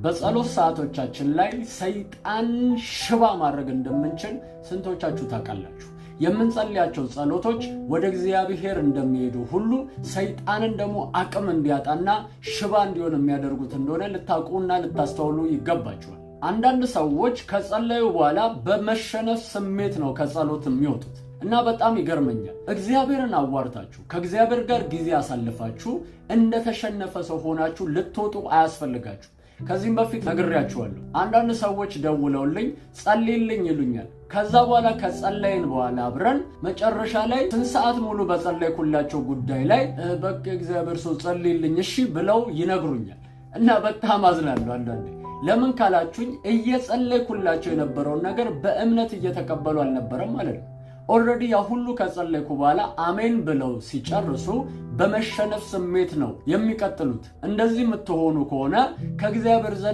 በጸሎት ሰዓቶቻችን ላይ ሰይጣን ሽባ ማድረግ እንደምንችል ስንቶቻችሁ ታውቃላችሁ? የምንጸልያቸው ጸሎቶች ወደ እግዚአብሔር እንደሚሄዱ ሁሉ ሰይጣንን ደግሞ አቅም እንዲያጣና ሽባ እንዲሆን የሚያደርጉት እንደሆነ ልታውቁና ልታስተውሉ ይገባችኋል። አንዳንድ ሰዎች ከጸለዩ በኋላ በመሸነፍ ስሜት ነው ከጸሎት የሚወጡት እና በጣም ይገርመኛል። እግዚአብሔርን አዋርታችሁ ከእግዚአብሔር ጋር ጊዜ አሳልፋችሁ እንደተሸነፈ ሰው ሆናችሁ ልትወጡ አያስፈልጋችሁ። ከዚህም በፊት ነግሬያችኋለሁ። አንዳንድ ሰዎች ደውለውልኝ ጸልይልኝ ይሉኛል። ከዛ በኋላ ከጸለይን በኋላ አብረን መጨረሻ ላይ ስንት ሰዓት ሙሉ በጸለይኩላቸው ጉዳይ ላይ በቃ እግዚአብሔር ሰው ጸልይልኝ እሺ ብለው ይነግሩኛል እና በጣም አዝናለሁ አንዳንዴ። ለምን ካላችሁኝ እየጸለይኩላቸው የነበረውን ነገር በእምነት እየተቀበሉ አልነበረም ማለት ነው። ኦልሬዲ ያ ሁሉ ከጸለይኩ በኋላ አሜን ብለው ሲጨርሱ በመሸነፍ ስሜት ነው የሚቀጥሉት። እንደዚህ የምትሆኑ ከሆነ ከእግዚአብሔር